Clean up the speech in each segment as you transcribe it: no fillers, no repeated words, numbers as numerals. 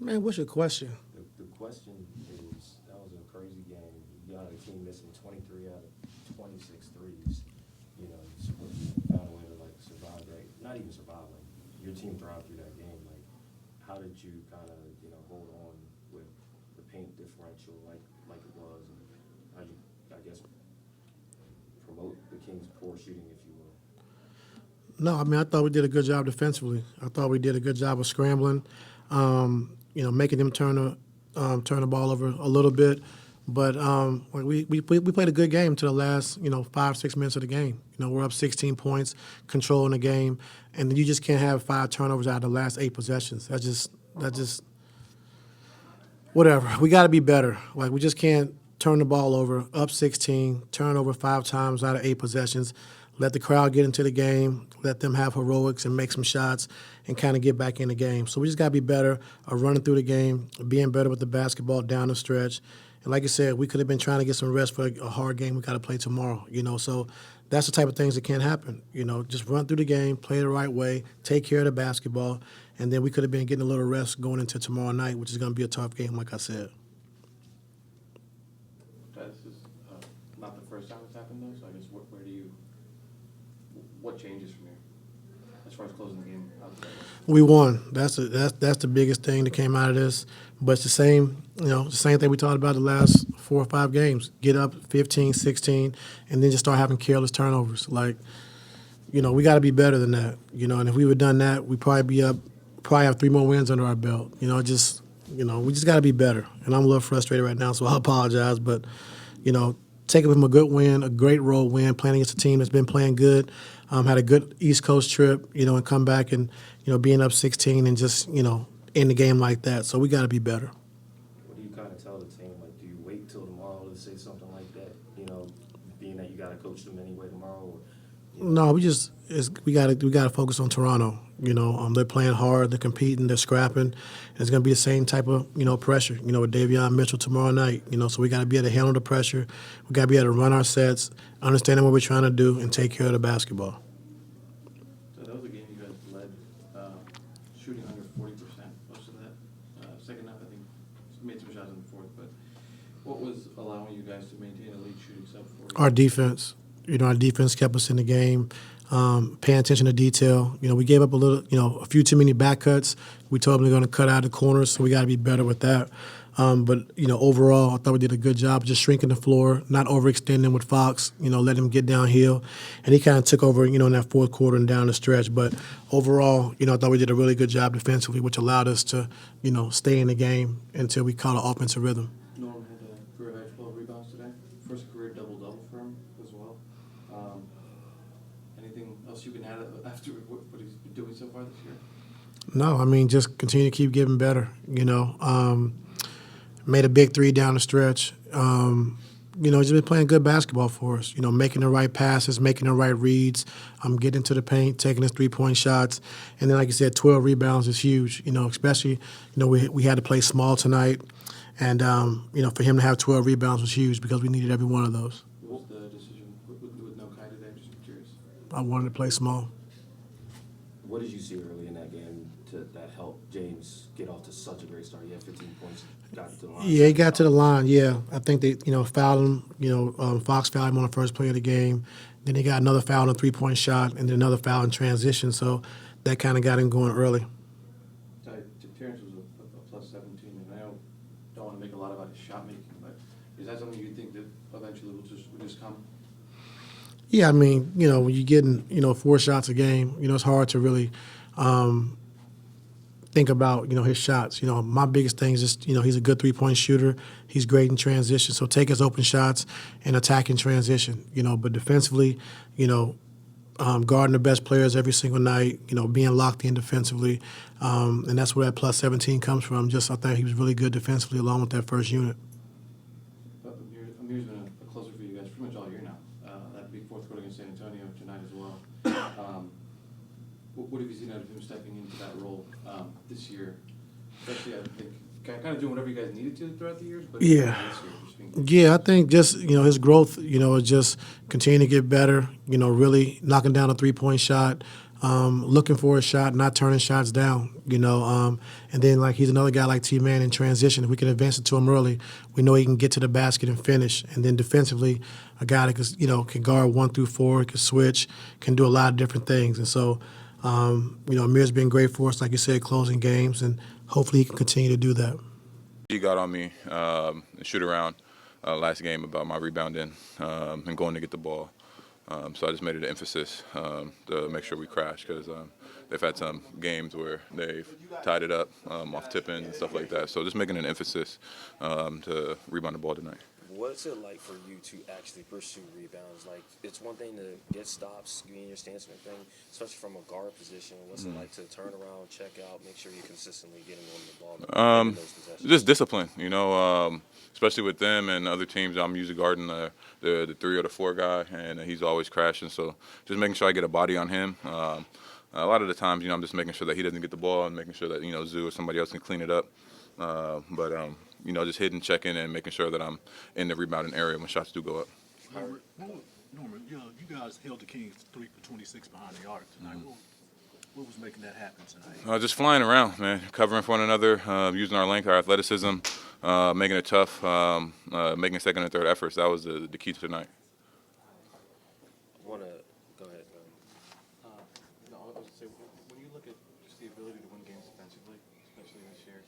Man, what's your question? The question is, that was a crazy game. You got a team missing 23 out of 26 threes. You know, you found a way to, like, survive that. Not even survive, like, your team thrived through that game. Like, how did you kind of, hold on with the paint differential like it was? And how you, I guess, promote the Kings' poor shooting, if you will? No, I mean, I thought we did a good job defensively. I thought we did a good job of scrambling, making them turn the ball over a little bit. But we played a good game to the last 5-6 minutes of the game. We're up 16 points, controlling the game, and you just can't have 5 turnovers out of the last 8 possessions. That's just whatever. We got to be better. Like, we just can't turn the ball over, up 16, turn over 5 times out of 8 possessions. Let the crowd get into the game, let them have heroics and make some shots and kind of get back in the game. So we just got to be better running through the game, being better with the basketball down the stretch. And like I said, we could have been trying to get some rest for a hard game we got to play tomorrow, So that's the type of things that can't happen, Just run through the game, play the right way, take care of the basketball, and then we could have been getting a little rest going into tomorrow night, which is going to be a tough game, like I said. This is not the first time it's happened, though, so I guess what changes from here as far as closing the game out today? We won. That's the biggest thing that came out of this. But it's the same thing we talked about the last 4 or 5 games. Get up 15, 16, and then just start having careless turnovers. Like, we got to be better than that. And if we would have done that, we'd probably have 3 more wins under our belt. We just got to be better. And I'm a little frustrated right now, so I apologize. But, take it from a good win, a great road win, playing against a team that's been playing good, had a good East Coast trip, and come back and, being up 16 and just, end the game like that. So we got to be better. What do you kind of tell the team? Like, do you wait till tomorrow to say something like that? Being that you got to coach them anyway tomorrow? No, we got to focus on Toronto. They're playing hard, they're competing, they're scrapping. And it's going to be the same type of pressure. With Davion Mitchell tomorrow night. So we got to be able to handle the pressure. We got to be able to run our sets, understanding what we're trying to do, and take care of the basketball. So that was a game you guys led, shooting under 40% most of that. Second half, I think, made some shots in the fourth. But what was allowing you guys to maintain a lead shooting sub 40? Our defense. Our defense kept us in the game, paying attention to detail. We gave up a few too many back cuts. We told them they're going to cut out the corners, so we got to be better with that. But overall, I thought we did a good job just shrinking the floor, not overextending with Fox, letting him get downhill. And he kind of took over, in that fourth quarter and down the stretch. But overall, I thought we did a really good job defensively, which allowed us to, stay in the game until we caught an offensive rhythm. Norm had a career high 12 rebounds today. First career double-double for him as well. Anything else you can add after what he's been doing so far this year? No, I mean, just continue to keep getting better, Made a big 3 down the stretch. He's been playing good basketball for us, making the right passes, making the right reads, getting to the paint, taking his 3-point shots. And then, like you said, 12 rebounds is huge, especially, we had to play small tonight. And, for him to have 12 rebounds was huge because we needed every one of those. What was the decision with no Kai today? Just curious. I wanted to play small. What did you see early in that game that helped James get off to such a great start? He had 15 points, got to the line. Yeah, he got to the line, yeah. I think they, fouled him. Fox fouled him on the first play of the game. Then he got another foul on a 3-point shot and then another foul in transition. So that kind of got him going early. Terrence was a plus 17, and I don't want to make a lot about his shot making, but is that something you think that eventually will just come? Yeah, I mean, when you're getting, 4 shots a game, it's hard to really think about, his shots. My biggest thing is just, he's a good 3-point shooter. He's great in transition. So take his open shots and attack in transition, But defensively, guarding the best players every single night, being locked in defensively. And that's where that plus 17 comes from. I thought he was really good defensively along with that first unit. Amir's been a closer for you guys pretty much all year now. That big fourth quarter against San Antonio tonight as well. What have you seen out of him stepping into that role this year? Especially, I think, kind of doing whatever you guys needed to throughout the years. But yeah. Yeah, I think just, his growth, is just continuing to get better, really knocking down a 3-point shot, looking for a shot, not turning shots down, and then like he's another guy like T-Man in transition. If we can advance it to him early, we know he can get to the basket and finish. And then defensively, a guy that can guard 1 through 4, can switch, can do a lot of different things. And so, Amir's been great for us, like you said, closing games, and hopefully he can continue to do that. He got on me and shoot around last game about my rebounding and going to get the ball. So I just made it an emphasis to make sure we crash because they've had some games where they've tied it up off tip-ins and stuff like that. So just making an emphasis to rebound the ball tonight. What's it like for you to actually pursue rebounds? Like, it's one thing to get stops, be in your stance and everything, especially from a guard position. What's it like to turn around, check out, make sure you're consistently getting on the ball? In those possessions? Just discipline, especially with them and other teams. I'm usually guarding the 3 or the 4 guy, and he's always crashing. So just making sure I get a body on him. A lot of the times, I'm just making sure that he doesn't get the ball and making sure that, Zoo or somebody else can clean it up. Just hitting, checking, and making sure that I'm in the rebounding area when shots do go up. Norman, you guys held the Kings 3 for 26 behind the arc tonight. What was making that happen tonight? Just flying around, man, covering for one another, using our length, our athleticism, making it tough, making second and third efforts. That was the key to tonight. Go ahead. No, I was going to say, when you look at just the ability to win games defensively, especially this year,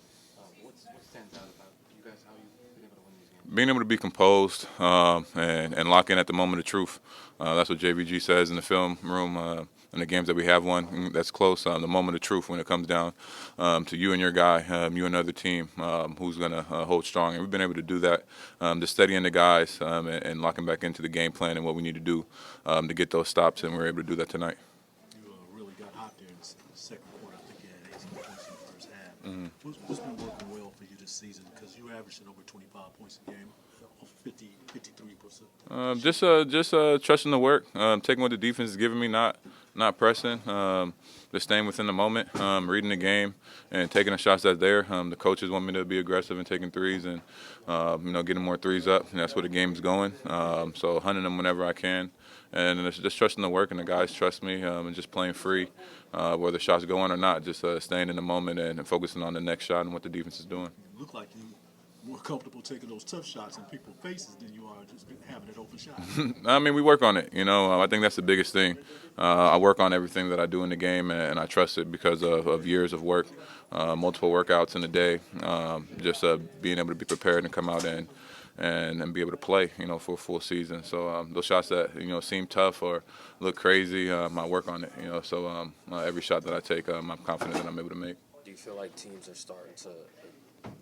what stands out about you guys, how you've been able to win these games? Being able to be composed and lock in at the moment of truth. That's what JVG says in the film room in the games that we have won. That's close. The moment of truth when it comes down to you and your guy, you and another team who's going to hold strong. And we've been able to do that, just steadying the guys and locking back into the game plan and what we need to do to get those stops. And we're able to do that tonight. You really got hot there in the second quarter. I think you had 18 points in the first half. What's been working well for you this season? Because you're averaging over 25 points a game, 53%. Just trusting the work, taking what the defense is giving me, not pressing, just staying within the moment, reading the game, and taking the shots that's there. The coaches want me to be aggressive and taking threes and getting more threes up, and that's where the game's going. So hunting them whenever I can, and it's just trusting the work, and the guys trust me, and just playing free, whether the shots go in or not, just staying in the moment and focusing on the next shot and what the defense is doing. You look like you more comfortable taking those tough shots in people's faces than you are just having an open shot. I mean, we work on it. I think that's the biggest thing. I work on everything that I do in the game, and I trust it because of years of work, multiple workouts in a day, just being able to be prepared and come out and be able to play, for a full season. So those shots that, seem tough or look crazy, I work on it, So every shot that I take, I'm confident that I'm able to make. Do you feel like teams are starting to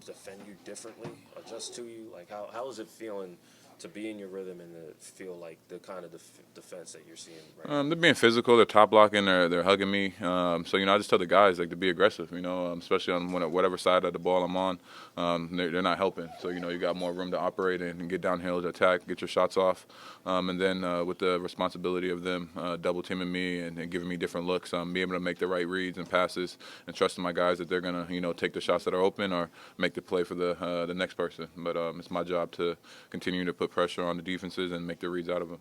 defend you differently, adjust to you? Like, how is it feeling to be in your rhythm and to feel like the kind of defense that you're seeing right now? They're being physical. They're top blocking. They're hugging me. So I just tell the guys to be aggressive. Especially on whatever side of the ball I'm on. They're not helping. So you got more room to operate and get downhill to attack, get your shots off, and then with the responsibility of them double teaming me and giving me different looks, being able to make the right reads and passes and trusting my guys that they're gonna take the shots that are open or make the play for the next person. But it's my job to continue to put pressure on the defenses and make the reads out of them.